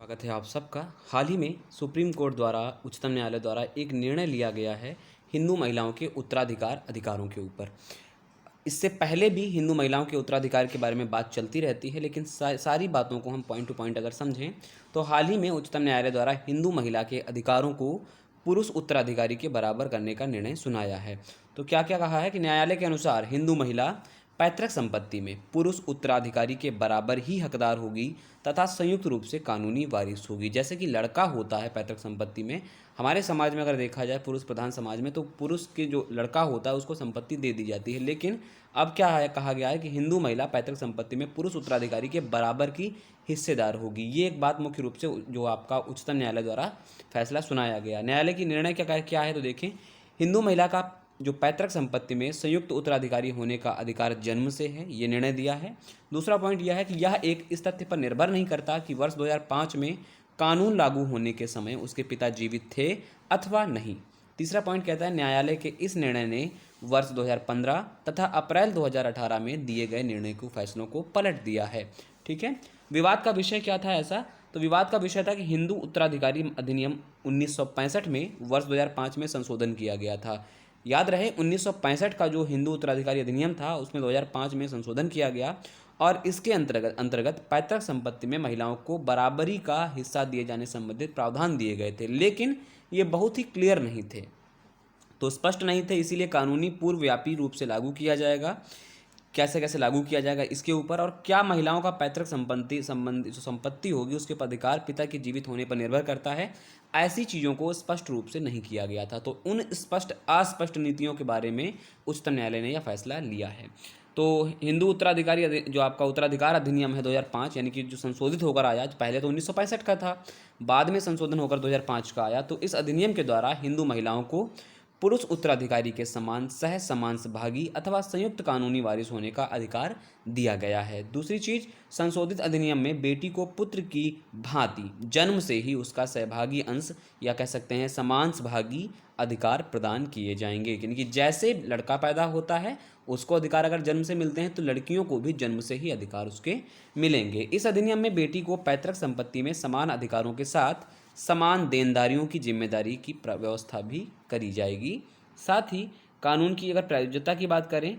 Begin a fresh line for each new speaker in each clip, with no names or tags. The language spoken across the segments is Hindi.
स्वागत है आप सबका। हाल ही में सुप्रीम कोर्ट द्वारा उच्चतम न्यायालय द्वारा एक निर्णय लिया गया है हिंदू महिलाओं के उत्तराधिकार अधिकारों के ऊपर। इससे पहले भी हिंदू महिलाओं के उत्तराधिकार के बारे में बात चलती रहती है, लेकिन सारी बातों को हम पॉइंट टू पॉइंट अगर समझें तो हाल ही में उच्चतम न्यायालय द्वारा हिंदू महिला के अधिकारों को पुरुष उत्तराधिकारी के बराबर करने का निर्णय सुनाया है। तो क्या क्या कहा है कि न्यायालय के अनुसार हिंदू महिला पैतृक संपत्ति में पुरुष उत्तराधिकारी के बराबर ही हकदार होगी तथा संयुक्त रूप से कानूनी वारिस होगी। जैसे कि लड़का होता है पैतृक संपत्ति में, हमारे समाज में अगर देखा जाए पुरुष प्रधान समाज में, तो पुरुष के जो लड़का होता है उसको संपत्ति दे दी जाती है। लेकिन अब क्या है, कहा गया है कि हिंदू महिला पैतृक संपत्ति में पुरुष उत्तराधिकारी के बराबर की हिस्सेदार होगी। ये एक बात मुख्य रूप से जो आपका उच्चतम न्यायालय द्वारा फैसला सुनाया गया। न्यायालय की निर्णय क्या है, तो देखें, हिंदू महिला का जो पैतृक संपत्ति में संयुक्त उत्तराधिकारी होने का अधिकार जन्म से है, ये निर्णय दिया है। दूसरा पॉइंट यह है कि यह एक इस तथ्य पर निर्भर नहीं करता कि वर्ष 2005 में कानून लागू होने के समय उसके पिता जीवित थे अथवा नहीं। तीसरा पॉइंट कहता है, न्यायालय के इस निर्णय ने वर्ष 2015 तथा अप्रैल 2018 में दिए गए निर्णय के फैसलों को पलट दिया है। ठीक है। विवाद का विषय क्या था ऐसा, तो विवाद का विषय था कि हिंदू उत्तराधिकारी अधिनियम 1965 में वर्ष 2005 में संशोधन किया गया था। याद रहे, 1965 का जो हिंदू उत्तराधिकारी अधिनियम था उसमें 2005 में संशोधन किया गया और इसके अंतर्गत पैतृक संपत्ति में महिलाओं को बराबरी का हिस्सा दिए जाने संबंधित प्रावधान दिए गए थे, लेकिन ये बहुत ही क्लियर नहीं थे, तो स्पष्ट नहीं थे। इसीलिए कानूनी पूर्वव्यापी रूप से लागू किया जाएगा। कैसे कैसे लागू किया जाएगा इसके ऊपर, और क्या महिलाओं का पैतृक संबंधी जो संपत्ति होगी उसके अधिकार पिता के जीवित होने पर निर्भर करता है, ऐसी चीज़ों को स्पष्ट रूप से नहीं किया गया था। तो उन स्पष्ट अस्पष्ट नीतियों के बारे में उच्चतम न्यायालय ने यह फैसला लिया है। तो हिंदू उत्तराधिकारी जो आपका उत्तराधिकार अधिनियम है 2005, यानी कि जो संशोधित होकर आया, पहले तो 1965 का था, बाद में संशोधन होकर 2005 का आया। तो इस अधिनियम के द्वारा हिंदू महिलाओं को पुरुष उत्तराधिकारी के समान सह समांसभागी अथवा संयुक्त कानूनी वारिस होने का अधिकार दिया गया है। दूसरी चीज, संशोधित अधिनियम में बेटी को पुत्र की भांति जन्म से ही उसका सहभागी अंश या कह सकते हैं समांसभागी अधिकार प्रदान किए जाएंगे। यानी कि जैसे लड़का पैदा होता है उसको अधिकार अगर जन्म से मिलते हैं तो लड़कियों को भी जन्म से ही अधिकार उसके मिलेंगे। इस अधिनियम में बेटी को पैतृक संपत्ति में समान अधिकारों के साथ समान देनदारियों की जिम्मेदारी की व्यवस्था भी करी जाएगी। साथ ही कानून की अगर प्रयोज्यता की बात करें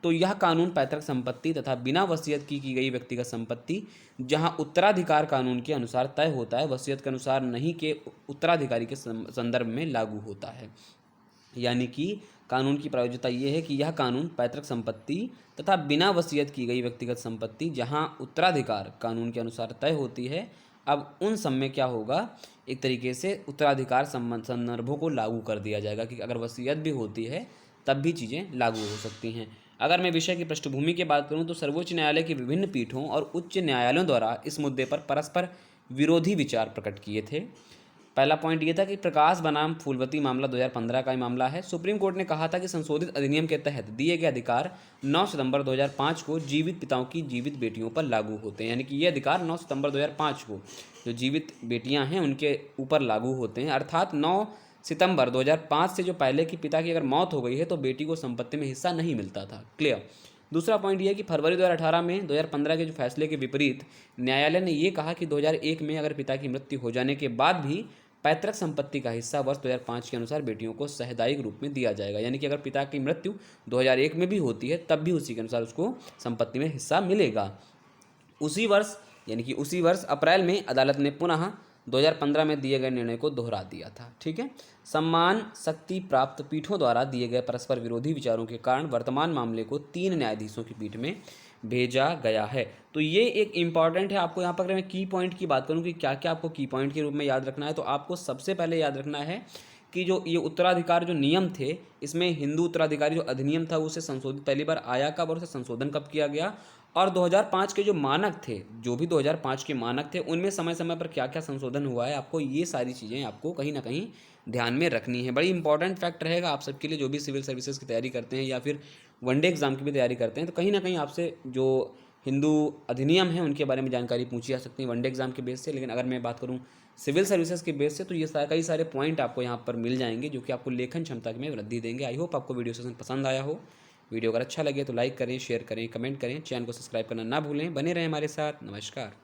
तो यह कानून पैतृक संपत्ति तथा बिना वसीयत की गई व्यक्तिगत संपत्ति जहां उत्तराधिकार कानून के अनुसार तय होता है, वसीयत के अनुसार नहीं के उत्तराधिकारी के संदर्भ में लागू होता है। यानी कि कानून की प्रयोज्यता ये है कि यह कानून पैतृक संपत्ति तथा बिना वसीयत की गई व्यक्तिगत संपत्ति जहां उत्तराधिकार कानून के अनुसार तय होती है, अब उन सब में क्या होगा, एक तरीके से उत्तराधिकार संदर्भों को लागू कर दिया जाएगा कि अगर वसीयत भी होती है तब भी चीज़ें लागू हो सकती हैं। अगर मैं विषय की पृष्ठभूमि की बात करूं तो सर्वोच्च न्यायालय के विभिन्न पीठों और उच्च न्यायालयों द्वारा इस मुद्दे पर परस्पर विरोधी विचार प्रकट किए थे। पहला पॉइंट ये था कि प्रकाश बनाम फूलवती मामला 2015 का मामला है। सुप्रीम कोर्ट ने कहा था कि संशोधित अधिनियम के तहत दिए गए अधिकार 9 सितंबर 2005 को जीवित पिताओं की जीवित बेटियों पर लागू होते हैं। यानी कि ये अधिकार 9 सितंबर 2005 को जो जीवित बेटियां हैं उनके ऊपर लागू होते हैं। अर्थात 9 सितंबर 2005 से जो पहले की पिता की अगर मौत हो गई है तो बेटी को संपत्ति में हिस्सा नहीं मिलता था। क्लियर। दूसरा पॉइंट यह है कि फरवरी 2018 में 2015 के जो फैसले के विपरीत न्यायालय ने यह कहा कि 2001 में अगर पिता की मृत्यु हो जाने के बाद भी पैतृक संपत्ति का हिस्सा वर्ष 2005 के अनुसार बेटियों को सामुदायिक रूप में दिया जाएगा। यानी कि अगर पिता की मृत्यु 2001 में भी होती है तब भी उसी के अनुसार उसको संपत्ति में हिस्सा मिलेगा। उसी वर्ष अप्रैल में अदालत ने पुनः 2015 में दिए गए निर्णय को दोहरा दिया था। ठीक है। सम्मान शक्ति प्राप्त पीठों द्वारा दिए गए परस्पर विरोधी विचारों के कारण वर्तमान मामले को 3 न्यायाधीशों की पीठ में भेजा गया है। तो ये एक इम्पॉर्टेंट है। आपको यहाँ पर अगर मैं की पॉइंट की बात करूँ कि क्या क्या आपको की पॉइंट के रूप में याद रखना है, तो आपको सबसे पहले याद रखना है कि जो ये उत्तराधिकार जो नियम थे, इसमें हिंदू उत्तराधिकारी जो अधिनियम था उसे संशोधित पहली बार आया कब और उसे संशोधन कब किया गया, और 2005 के जो मानक थे, जो भी 2005 के मानक थे, उनमें समय समय पर क्या क्या संशोधन हुआ है, आपको ये सारी चीज़ें आपको कहीं ना कहीं ध्यान में रखनी है। बड़ी इंपॉर्टेंट फैक्ट रहेगा आप सबके लिए, जो भी सिविल सर्विसेज की तैयारी करते हैं या फिर वनडे एग्जाम की भी तैयारी करते हैं, तो कहीं ना कहीं आपसे जो हिंदू अधिनियम है उनके बारे में जानकारी पूछी जा सकती है वनडे एग्जाम के बेस से। लेकिन अगर मैं बात करूँ सिविल सर्विसेज के बेस से तो ये कई सारे पॉइंट आपको यहाँ पर मिल जाएंगे जो कि आपको लेखन क्षमता में वृद्धि देंगे। आई होप आपको वीडियो सेशन पसंद आया हो। वीडियो अगर अच्छा लगे तो लाइक करें, शेयर करें, कमेंट करें, चैनल को सब्सक्राइब करना ना भूलें। बने रहें हमारे साथ। नमस्कार।